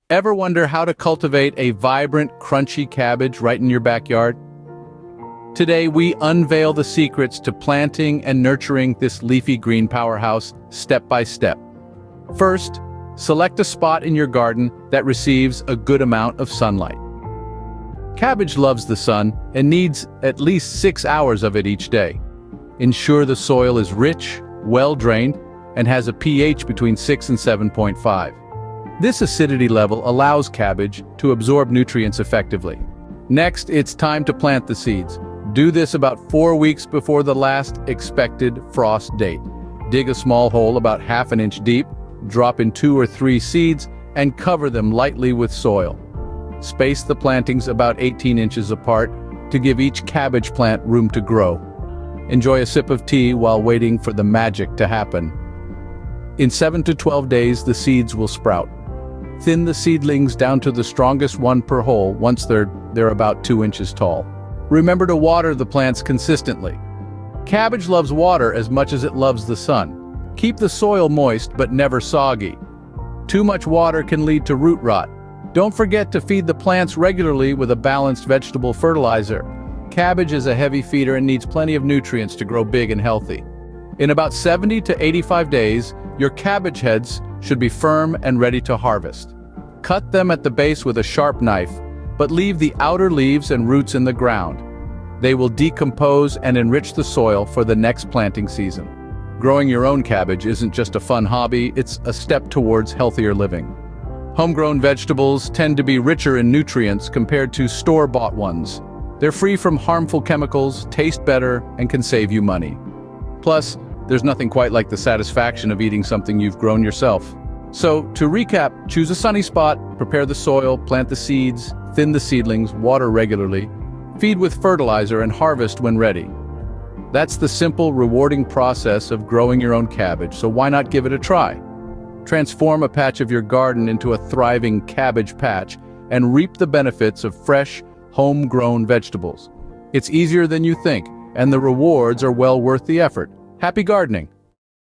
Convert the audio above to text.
Ever wonder how to cultivate a vibrant, crunchy cabbage right in your backyard? Today, we unveil the secrets to planting and nurturing this leafy green powerhouse step by step. First, select a spot in your garden that receives a good amount of sunlight. Cabbage loves the sun and needs at least 6 hours of it each day. Ensure the soil is rich, well-drained, and has a pH between 6 and 7.5. This acidity level allows cabbage to absorb nutrients effectively. Next, it's time to plant the seeds. Do this about 4 weeks before the last expected frost date. Dig a small hole about ½ an inch deep, drop in 2 or 3 seeds, and cover them lightly with soil. Space the plantings about 18 inches apart to give each cabbage plant room to grow. Enjoy a sip of tea while waiting for the magic to happen. In 7 to 12 days, the seeds will sprout. Thin the seedlings down to the strongest one per hole once they're about 2 inches tall. Remember to water the plants consistently. Cabbage loves water as much as it loves the sun. Keep the soil moist but never soggy. Too much water can lead to root rot. Don't forget to feed the plants regularly with a balanced vegetable fertilizer. Cabbage is a heavy feeder and needs plenty of nutrients to grow big and healthy. In about 70 to 85 days, your cabbage heads should be firm and ready to harvest. Cut them at the base with a sharp knife, but leave the outer leaves and roots in the ground. They will decompose and enrich the soil for the next planting season. Growing your own cabbage isn't just a fun hobby, it's a step towards healthier living. Homegrown vegetables tend to be richer in nutrients compared to store-bought ones. They're free from harmful chemicals, taste better, and can save you money. Plus, there's nothing quite like the satisfaction of eating something you've grown yourself. So, to recap, choose a sunny spot, prepare the soil, plant the seeds, thin the seedlings, water regularly, feed with fertilizer, and harvest when ready. That's the simple, rewarding process of growing your own cabbage, so why not give it a try? Transform a patch of your garden into a thriving cabbage patch and reap the benefits of fresh, homegrown vegetables. It's easier than you think, and the rewards are well worth the effort. Happy gardening!